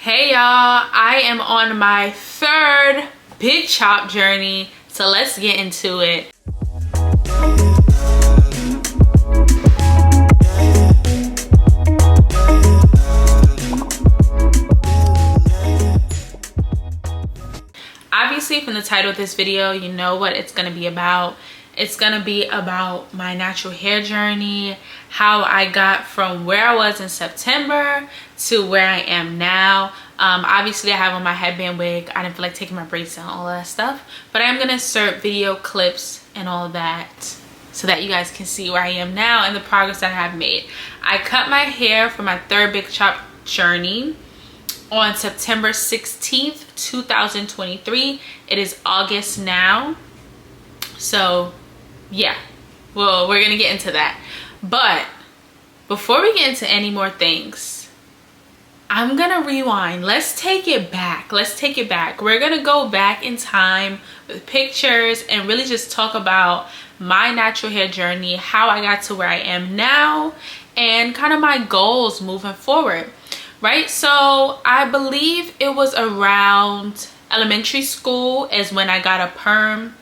Hey y'all, I am on my third big chop journey, so let's get into it. Obviously, from the title of this video, you know what it's gonna be about. It's gonna be about my natural hair journey, how I got from where I was in September to where I am now. Obviously I have on my headband wig. I didn't feel like taking my braids down, all of that stuff, but I'm gonna insert video clips and all that so that you guys can see where I am now and the progress that I have made. I cut my hair for my third big chop journey on September 16th 2023. It is August now, so yeah, well, we're gonna get into that. But before we get into any more things, I'm gonna rewind. Let's take it back. We're gonna go back in time with pictures and really just talk about my natural hair journey, how I got to where I am now, and kind of my goals moving forward, right? So I believe it was around elementary school is when I got a perm.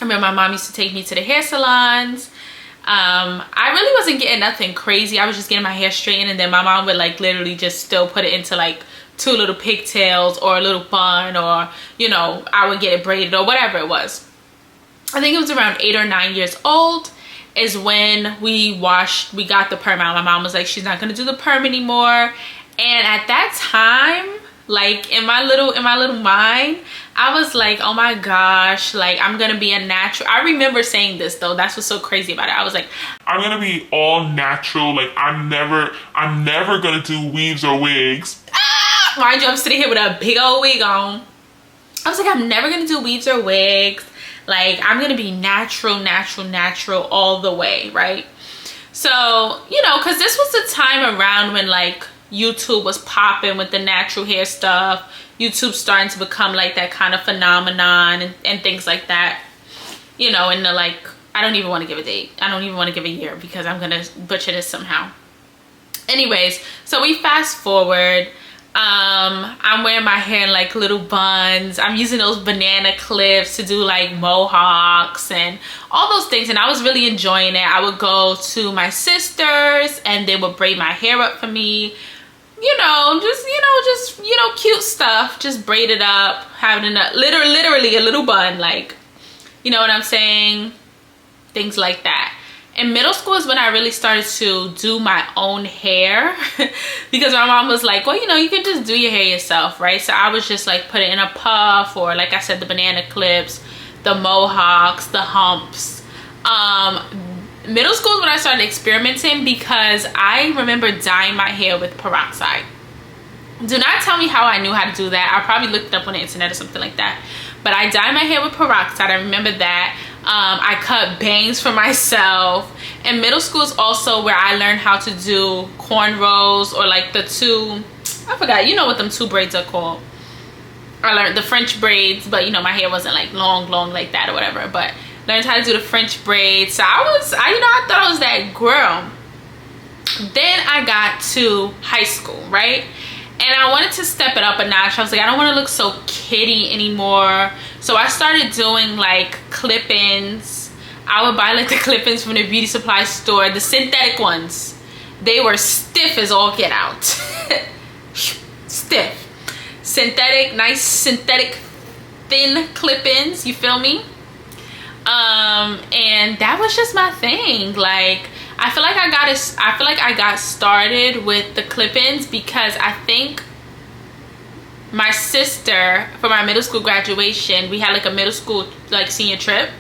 I remember my mom used to take me to the hair salons. I really wasn't getting nothing crazy. I was just getting my hair straightened, and then my mom would like literally just still put it into like two little pigtails or a little bun, or you know, I would get it braided or whatever it was. I think it was around 8 or 9 years old is when we got the perm out. My mom was like, she's not gonna do the perm anymore. And at that time, like in my little mind, I was like, oh my gosh, like I'm gonna be a natural. I remember saying this though. That's what's so crazy about it. I was like, I'm gonna be all natural. Like I'm never gonna do weaves or wigs. Mind you, I'm sitting here with a big old wig on. I was like, I'm never gonna do weaves or wigs. Like I'm gonna be natural all the way, right? So, you know, because this was the time around when like YouTube was popping with the natural hair stuff. YouTube starting to become like that kind of phenomenon and things like that, you know. And the like, I don't even want to give a date. I don't even want to give a year because I'm gonna butcher this somehow. Anyways, so we fast forward. I'm wearing my hair in like little buns. I'm using those banana clips to do like mohawks and all those things, and I was really enjoying it. I would go to my sisters and they would braid my hair up for me. You know, just cute stuff, just braid it up, having a literally a little bun, like, you know what I'm saying? Things like that. In middle school is when I really started to do my own hair because my mom was like, well, you know, you can just do your hair yourself, right? So I was just like put it in a puff, or like I said, the banana clips, the mohawks, the humps. Middle school is when I started experimenting because I remember dyeing my hair with peroxide. Do not tell me how I knew how to do that. I probably looked it up on the internet or something like that. But I dyed my hair with peroxide. I remember that. I cut bangs for myself. And middle school is also where I learned how to do cornrows, or like the two, I forgot, you know what them two braids are called. I learned the French braids, but you know, my hair wasn't like long like that or whatever. But learned how to do the French braids. So I thought I was that girl. Then I got to high school, right? And I wanted to step it up a notch. I was like, I don't want to look so kiddie anymore. So I started doing like clip-ins. I would buy like the clip-ins from the beauty supply store, the synthetic ones. They were stiff as all get out. Stiff. Synthetic, nice synthetic thin clip-ins, you feel me? And that was just my thing. Like I feel like I got started with the clip-ins because I think my sister, for my middle school graduation, we had like a middle school like senior trip.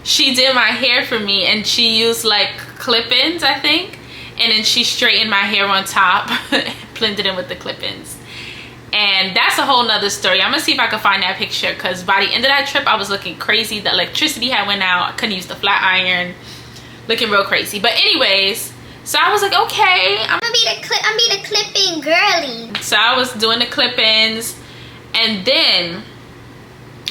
She did my hair for me and she used like clip-ins, I think, and then she straightened my hair on top, blended in with the clip-ins. And that's a whole nother story. I'm gonna see if I can find that picture, because by the end of that trip I was looking crazy. The electricity had went out. I couldn't use the flat iron. Looking real crazy. But anyways, so I was like, okay, I'm gonna be the clip-in girly. So I was doing the clip-ins, and then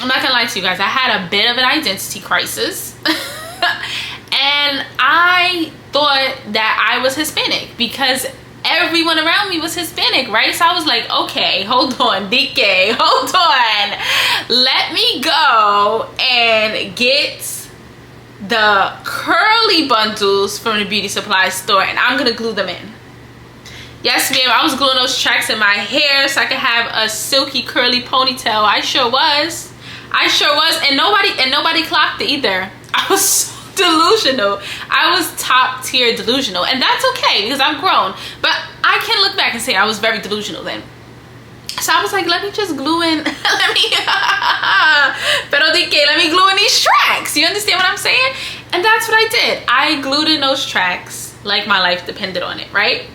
I'm not gonna lie to you guys, I had a bit of an identity crisis. And I thought that I was Hispanic because everyone around me was Hispanic, right? So I was like, okay, hold on, DK, hold on. Let me go and get the curly bundles from the beauty supply store, and I'm gonna glue them in. Yes, ma'am, I was gluing those tracks in my hair so I could have a silky curly ponytail. I sure was. I sure was, and nobody clocked it either. I was so delusional. I was top tier delusional, and that's okay because I've grown. But I can look back and say I was very delusional then. So I was like, let me just glue in, pero DK, let me glue in these tracks. You understand what I'm saying? And that's what I did. I glued in those tracks like my life depended on it, right?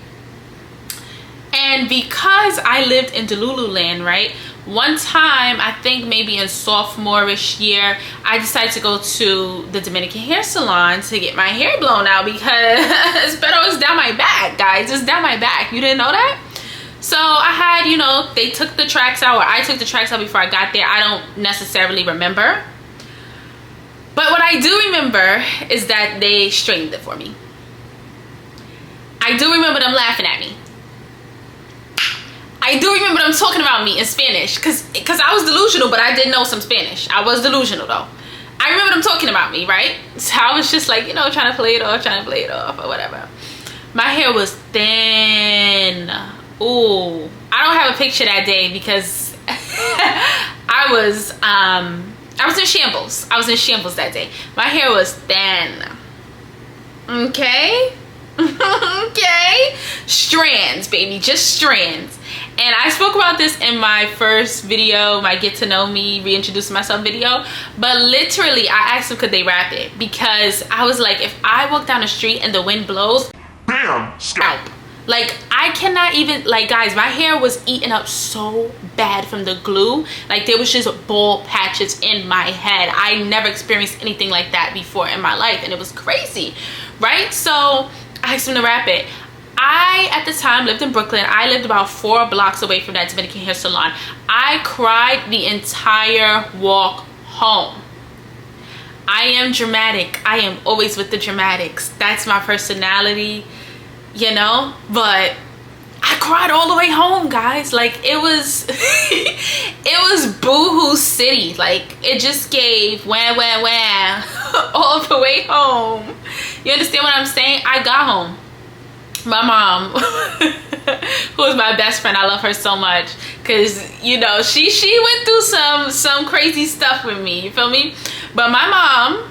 And because I lived in Delulu land, right? One time, I think maybe in sophomore-ish year, I decided to go to the Dominican hair salon to get my hair blown out because pero it's down my back, guys. It's down my back. You didn't know that? So I had, you know, they took the tracks out, or I took the tracks out before I got there. I don't necessarily remember. But what I do remember is that they straightened it for me. I do remember them laughing at me. I do remember them talking about me in Spanish because I was delusional, but I did know some Spanish. I was delusional though. I remember them talking about me, right? So I was just like, you know, trying to play it off or whatever. My hair was thin. Ooh, I don't have a picture that day because I was in shambles. I was in shambles that day. My hair was thin. Okay. Okay, strands, baby, just strands. And I spoke about this in my first video, my get to know me, reintroducing myself video. But literally, I asked them could they wrap it because I was like, if I walk down the street and the wind blows, bam, scalp. Like, I cannot even, like, guys, my hair was eaten up so bad from the glue. Like, there was just bald patches in my head. I never experienced anything like that before in my life, and it was crazy, right? So I asked him to wrap it. I, at the time, lived in Brooklyn. I lived about 4 blocks away from that Dominican hair salon. I cried the entire walk home. I am dramatic. I am always with the dramatics. That's my personality, you know? But I cried all the way home, guys. Like, it was, it was boohoo city. Like, it just gave wah, wah, wah all the way home. You understand what I'm saying? I got home. My mom, who is my best friend, I love her so much because, you know, she went through some crazy stuff with me, you feel me? But my mom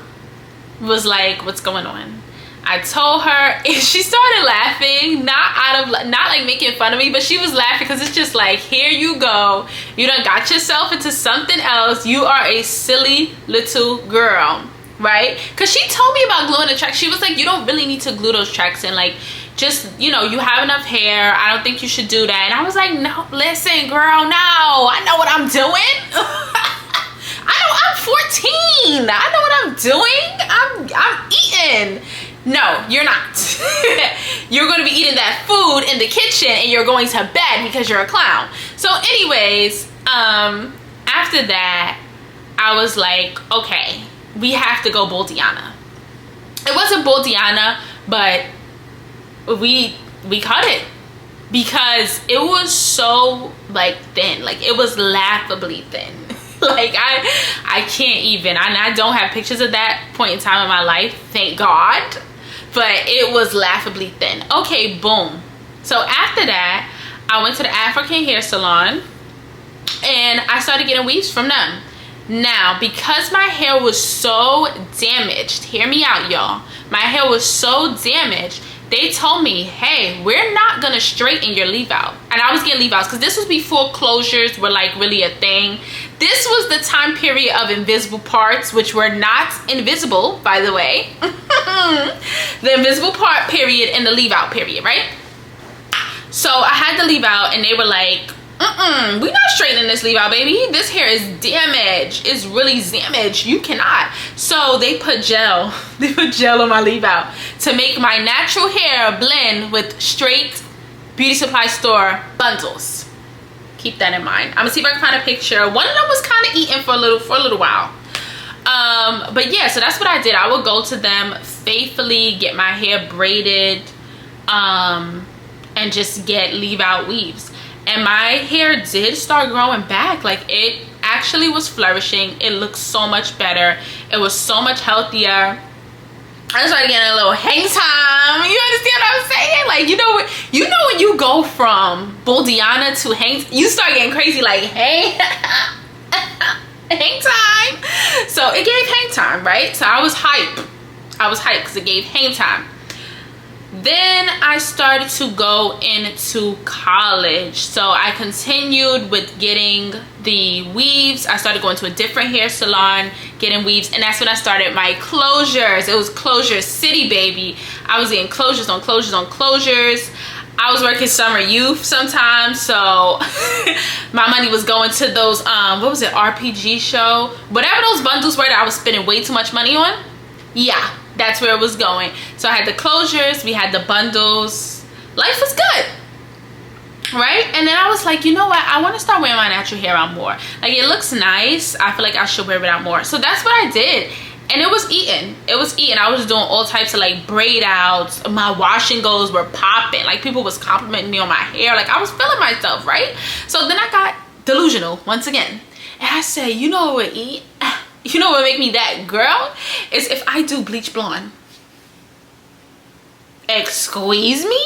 was like, what's going on? I told her, and she started laughing, not like making fun of me, but she was laughing because it's just like, here you go, you done got yourself into something else. You are a silly little girl, right? Because she told me about gluing the tracks. She was like, you don't really need to glue those tracks in, like, just, you know, you have enough hair. I don't think you should do that. And I was like, no, listen, girl, no, I know what I'm doing. I'm 14. I know what I'm doing. I'm eating. No, you're not. You're going to be eating that food in the kitchen and you're going to bed because you're a clown. So anyways, after that, I was like, okay, we have to go Boldiana. It wasn't Boldiana, but we cut it because it was so like thin. Like, it was laughably thin. Like, I can't even. I don't have pictures of that point in time in my life, thank God, but it was laughably thin. Okay, boom. So after that, I went to the African hair salon and I started getting weaves from them. Now, because my hair was so damaged, hear me out, y'all, my hair was so damaged, they told me, hey, we're not gonna straighten your leave out. And I was getting leave outs because this was before closures were like really a thing. This was the time period of invisible parts, which were not invisible, by the way. The invisible part period and the leave out period, right? So I had the leave out and they were like, we're not straightening this leave out, baby. This hair is damaged. It's really damaged. You cannot. So they put gel. They put gel on my leave out to make my natural hair blend with straight beauty supply store bundles. Keep that in mind. I'm gonna see if I can find a picture. One of them was kind of eaten for a little while. But yeah, so that's what I did. I would go to them faithfully, get my hair braided, and just leave out weaves. And my hair did start growing back. Like, it actually was flourishing. It looked so much better. It was so much healthier. I started getting a little hang time. You understand what I'm saying? Like, you know when you go from Boldiana to hang, you start getting crazy, like, hey, hang time. So it gave hang time, right? So I was hype. Because it gave hang time. Then I started to go into college. So I continued with getting the weaves. I started going to a different hair salon, getting weaves. And that's when I started my closures. It was closure city, baby. I was getting closures on closures on closures. I was working summer youth sometimes. So my money was going to those, what was it, RPG show? Whatever those bundles were that I was spending way too much money on. Yeah. That's where it was going. So I had the closures, we had the bundles. Life was good, right? And then I was like, you know what? I want to start wearing my natural hair out more. Like, it looks nice. I feel like I should wear it out more. So that's what I did. And it was eating. It was eating. I was doing all types of like braid outs. My wash and goes were popping. Like, people was complimenting me on my hair. Like, I was feeling myself, right? So then I got delusional once again. And I said, you know what would eat? You know what make me that girl? Is if I do bleach blonde. Excuse me?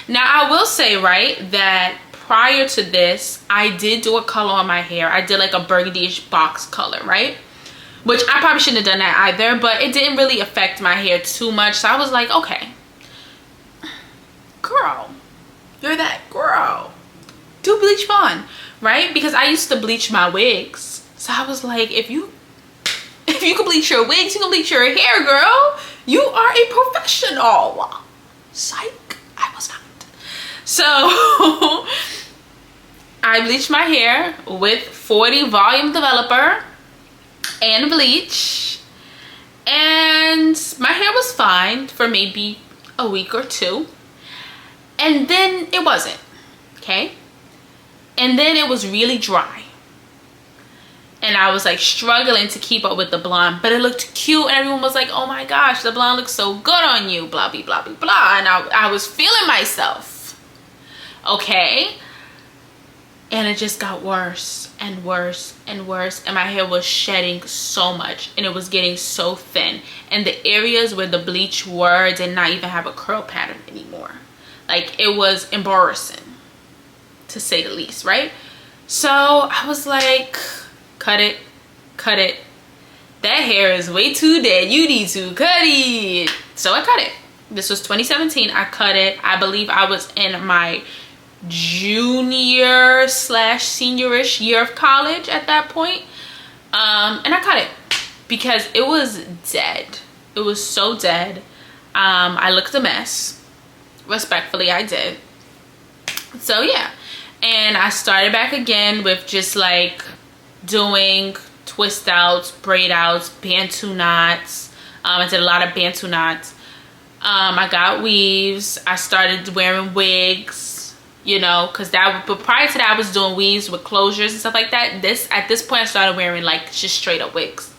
Now, I will say, right, that prior to this, I did do a color on my hair. I did like a burgundy-ish box color, right? Which I probably shouldn't have done that either, but it didn't really affect my hair too much. So I was like, okay, girl, you're that girl. Do bleach blonde, right? Because I used to bleach my wigs. So I was like, if you can bleach your wigs, you can bleach your hair, girl. You are a professional. Psych, I was not. So I bleached my hair with 40 volume developer and bleach. And my hair was fine for maybe a week or two. And then it wasn't, okay? And then it was really dry. And I was like struggling to keep up with the blonde, but it looked cute and everyone was like, oh my gosh, the blonde looks so good on you, blah, blah, blah, blah, blah. And I was feeling myself, okay? And it just got worse and worse and worse. And my hair was shedding so much and it was getting so thin. And the areas where the bleach were did not even have a curl pattern anymore. Like, it was embarrassing, to say the least, right? So I was like, cut it, cut it. That hair is way too dead. You need to cut it. So I cut it. This was 2017. I cut it. I believe I was in my junior / seniorish year of college at that point. And I cut it because it was dead. It was so dead. I looked a mess. Respectfully, I did. So yeah. And I started back again with just like doing twist outs, braid outs, bantu knots. I did a lot of bantu knots. I got weaves. I started wearing wigs, you know, but prior to that I was doing weaves with closures and stuff like that. At this point I started wearing like just straight up wigs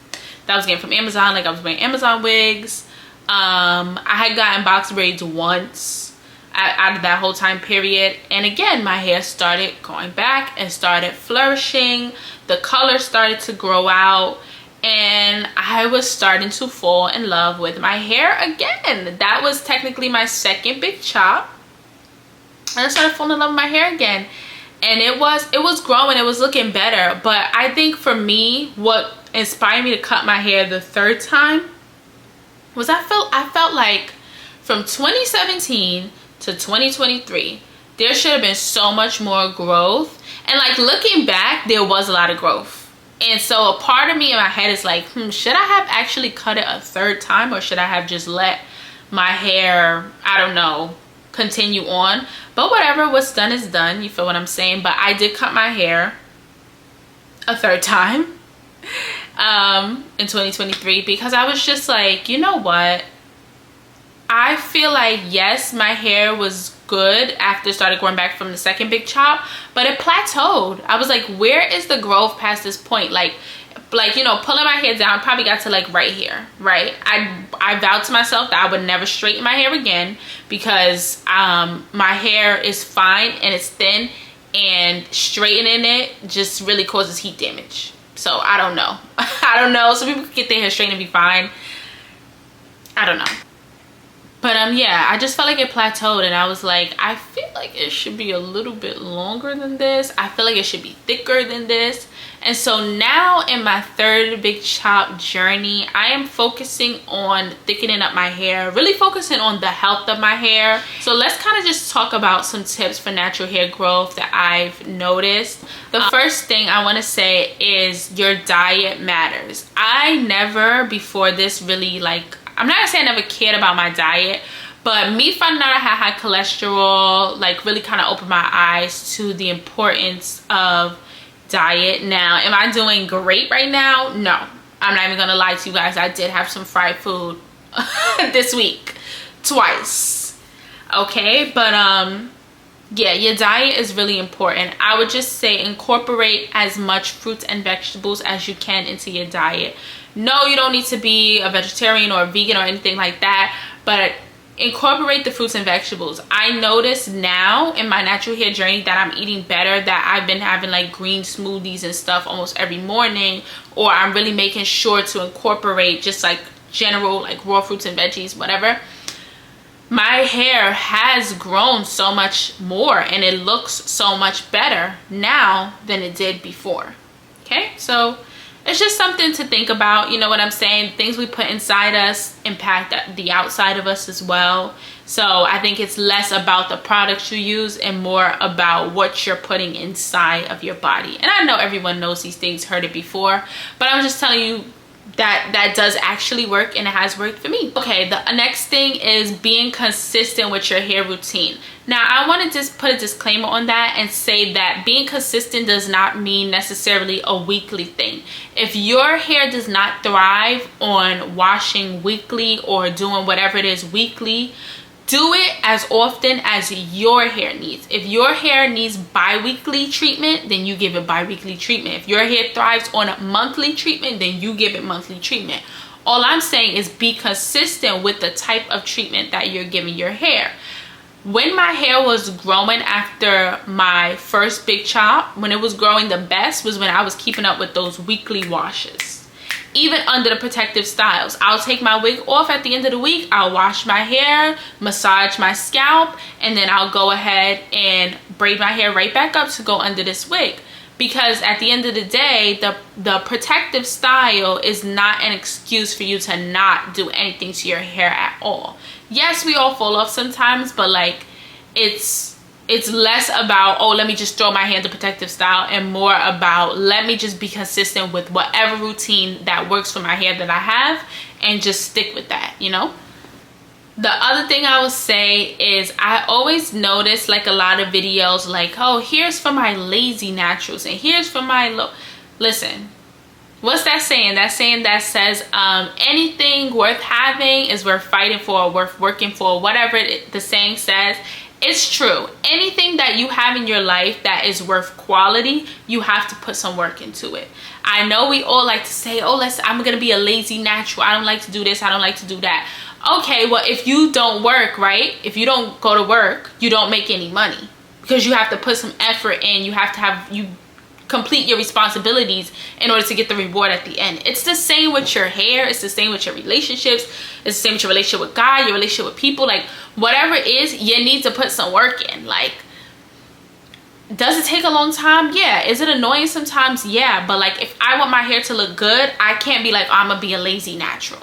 that I was getting from Amazon. Like, I was wearing Amazon wigs. I had gotten box braids once out of that whole time period, and again my hair started going back and started flourishing. The color started to grow out and I was starting to fall in love with my hair again. That was technically my second big chop, and I started falling in love with my hair again. And it was growing, it was looking better. But I think for me, what inspired me to cut my hair the third time was I felt like from 2017 to 2023 there should have been so much more growth. And like, looking back, there was a lot of growth. And so a part of me in my head is like, should I have actually cut it a third time, or should I have just let my hair, I don't know, continue on? But whatever, what's done is done, you feel what I'm saying? But I did cut my hair a third time in 2023 because I was just like, you know what? I feel like, yes, my hair was good after it started growing back from the second big chop, but it plateaued. I was like, where is the growth past this point? Like, you know, pulling my hair down probably got to like right here, right? I vowed to myself that I would never straighten my hair again, because my hair is fine and it's thin, and straightening it just really causes heat damage. So I don't know. I don't know. Some people could get their hair straightened and be fine. I don't know. But yeah, I just felt like it plateaued, and I was like, I feel like it should be a little bit longer than this. I feel like it should be thicker than this. And so now in my third big chop journey, I am focusing on thickening up my hair, really focusing on the health of my hair. So let's kind of just talk about some tips for natural hair growth that I've noticed. The first thing I want to say is your diet matters. I never before this really, like, I'm not gonna say I never cared about my diet, but me finding out I had high cholesterol like really kind of opened my eyes to the importance of diet. Now, am I doing great right now? No, I'm not even gonna lie to you guys. I did have some fried food this week, twice. Okay, but yeah, your diet is really important. I would just say incorporate as much fruits and vegetables as you can into your diet. No, you don't need to be a vegetarian or a vegan or anything like that, but incorporate the fruits and vegetables. I notice now in my natural hair journey that I'm eating better, that I've been having like green smoothies and stuff almost every morning, or I'm really making sure to incorporate just like general like raw fruits and veggies, whatever. My hair has grown so much more and it looks so much better now than it did before. Okay, so it's just something to think about. You know what I'm saying? Things we put inside us impact the outside of us as well. So I think it's less about the products you use and more about what you're putting inside of your body. And I know everyone knows these things, heard it before, but I'm just telling you that does actually work, and it has worked for me. Okay, the next thing is being consistent with your hair routine. Now, I want to just put a disclaimer on that and say that being consistent does not mean necessarily a weekly thing. If your hair does not thrive on washing weekly or doing whatever it is weekly, do it as often as your hair needs. If your hair needs bi-weekly treatment, then you give it bi-weekly treatment. If your hair thrives on monthly treatment, then you give it monthly treatment. All I'm saying is be consistent with the type of treatment that you're giving your hair. When my hair was growing after my first big chop, when it was growing the best was when I was keeping up with those weekly washes. Even under the protective styles, I'll take my wig off at the end of the week, I'll wash my hair, massage my scalp, and then I'll go ahead and braid my hair right back up to go under this wig. Because at the end of the day, the protective style is not an excuse for you to not do anything to your hair at all. Yes, we all fall off sometimes, but like it's less about, oh, let me just throw my hair into protective style, and more about let me just be consistent with whatever routine that works for my hair that I have and just stick with that, you know? The other thing I would say is I always notice like a lot of videos like, oh, here's for my lazy naturals and here's for my listen, what's that saying? That saying that says anything worth having is worth fighting for, worth working for, whatever the saying says. It's true. Anything that you have in your life that is worth quality, you have to put some work into it. I know we all like to say, oh, I'm gonna be a lazy natural, I don't like to do this, I don't like to do that. Okay, well, if you don't work, right? If you don't go to work, you don't make any money, because you have to put some effort in. You have to complete your responsibilities in order to get the reward at the end. It's the same with your hair. It's the same with your relationships. It's the same with your relationship with God, your relationship with people. Like, whatever it is, you need to put some work in. Like, does it take a long time? Yeah. Is it annoying sometimes? Yeah. But like, if I want my hair to look good, I can't be like, oh, I'm gonna be a lazy natural.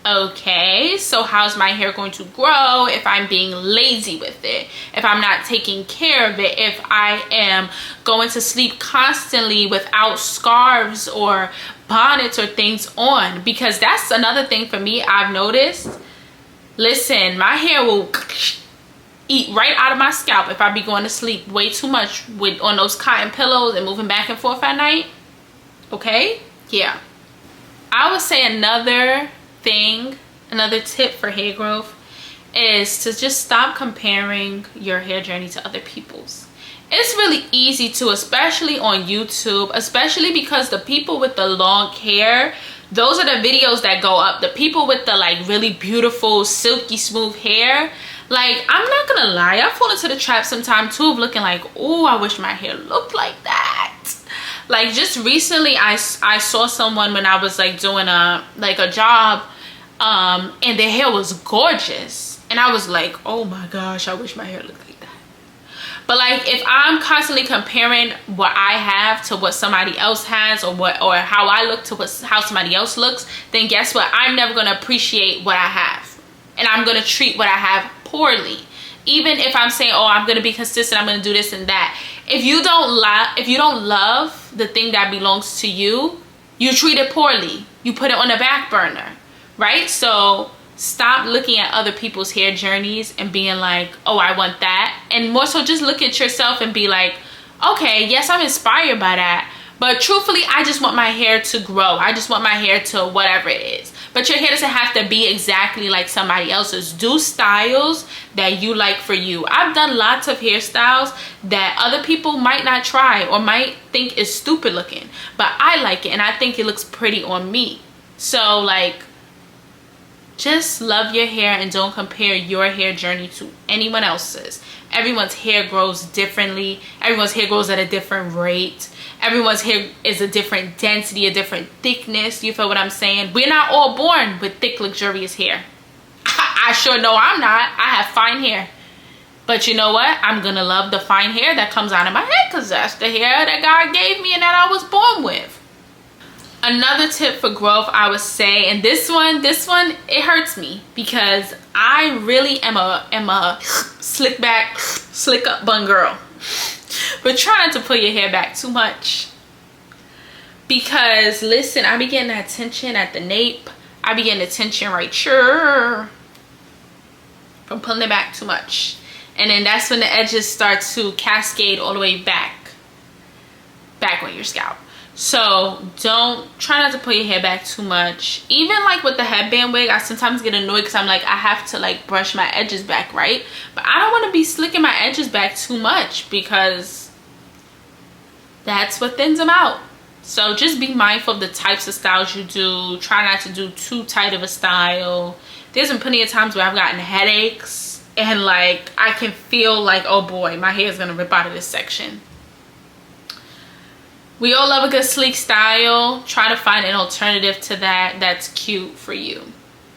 Okay, so how's my hair going to grow if I'm being lazy with it? If I'm not taking care of it? If I am going to sleep constantly without scarves or bonnets or things on? Because that's another thing for me I've noticed. Listen, my hair will eat right out of my scalp if I be going to sleep way too much on those cotton pillows and moving back and forth at night. Okay, yeah. I would say another tip for hair growth is to just stop comparing your hair journey to other people's. It's really easy to, especially on YouTube, especially because the people with the long hair, those are the videos that go up. The people with the like really beautiful silky smooth hair, like, I'm not gonna lie, I fall into the trap sometimes too of looking like, oh, I wish my hair looked like that. Like, just recently I saw someone when I was like doing a job, and their hair was gorgeous, and I was like, oh my gosh, I wish my hair looked like that. But like, if I'm constantly comparing what I have to what somebody else has, or how I look to how somebody else looks, then guess what? I'm never gonna appreciate what I have, and I'm gonna treat what I have poorly. Even if I'm saying, oh, I'm gonna be consistent, I'm gonna do this and that. If you don't love the thing that belongs to you, you treat it poorly. You put it on the back burner, right? So stop looking at other people's hair journeys and being like, oh, I want that. And more so, just look at yourself and be like, okay, yes, I'm inspired by that, but truthfully, I just want my hair to grow. I just want my hair to whatever it is. But your hair doesn't have to be exactly like somebody else's. Do styles that you like for you. I've done lots of hairstyles that other people might not try or might think is stupid looking, but I like it and I think it looks pretty on me. So like, just love your hair and don't compare your hair journey to anyone else's. Everyone's hair grows differently. Everyone's hair grows at a different rate. Everyone's hair is a different density, a different thickness. You feel what I'm saying? We're not all born with thick, luxurious hair. I sure know I'm not. I have fine hair. But you know what? I'm going to love the fine hair that comes out of my head, because that's the hair that God gave me and that I was born with. Another tip for growth, I would say, and this one, it hurts me because I really am a slick back, slick up bun girl. But try not to pull your hair back too much. Because listen, I be getting that tension at the nape. I be getting the tension right here from pulling it back too much. And then that's when the edges start to cascade all the way back on your scalp. So try not to pull your hair back too much. Even like with the headband wig, I sometimes get annoyed because I'm like, I have to like brush my edges back, right? But I don't want to be slicking my edges back too much because that's what thins them out. So just be mindful of the types of styles you do. Try not to do too tight of a style. There's been plenty of times where I've gotten headaches and like I can feel like, oh boy, my hair is gonna rip out of this section. We all love a good sleek style. Try to find an alternative to that that's cute for you.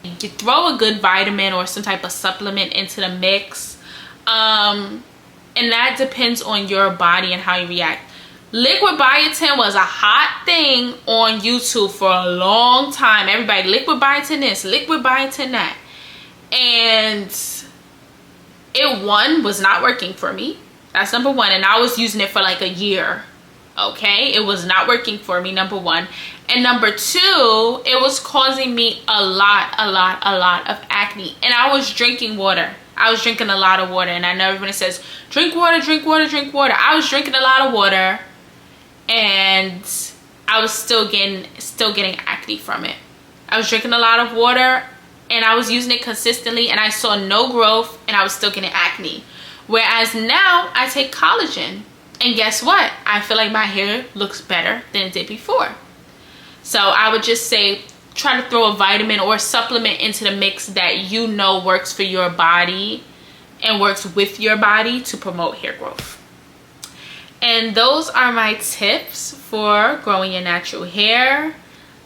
You throw a good vitamin or some type of supplement into the mix. And that depends on your body and how you react. Liquid biotin was a hot thing on YouTube for a long time. Everybody, liquid biotin this, liquid biotin that. And it was not working for me. That's number one. And I was using it for like a year. Okay, it was not working for me, number one. And number two, it was causing me a lot of acne. And I was drinking water. I was drinking a lot of water. And I know everybody says, drink water, drink water, drink water. I was drinking a lot of water and I was still getting acne from it. I was drinking a lot of water and I was using it consistently and I saw no growth and I was still getting acne. Whereas now I take collagen. And guess what? I feel like my hair looks better than it did before. So I would just say, try to throw a vitamin or a supplement into the mix that you know works for your body and works with your body to promote hair growth. And those are my tips for growing your natural hair.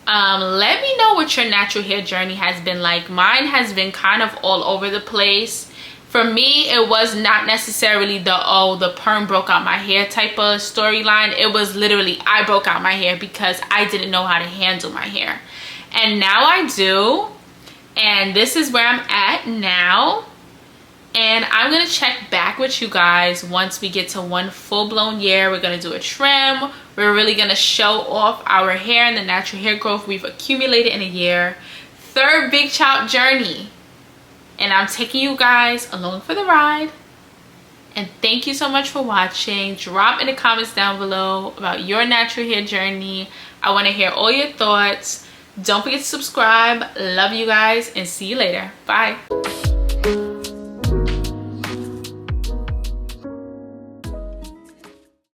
Let me know what your natural hair journey has been like. Mine has been kind of all over the place. For me, it was not necessarily the perm broke out my hair type of storyline. It was literally I broke out my hair because I didn't know how to handle my hair. And now I do. And this is where I'm at now. And I'm going to check back with you guys once we get to one full-blown year. We're going to do a trim. We're really going to show off our hair and the natural hair growth we've accumulated in a year. Third big chop journey. And I'm taking you guys along for the ride. And thank you so much for watching. Drop in the comments down below about your natural hair journey. I want to hear all your thoughts. Don't forget to subscribe. Love you guys and see you later. Bye.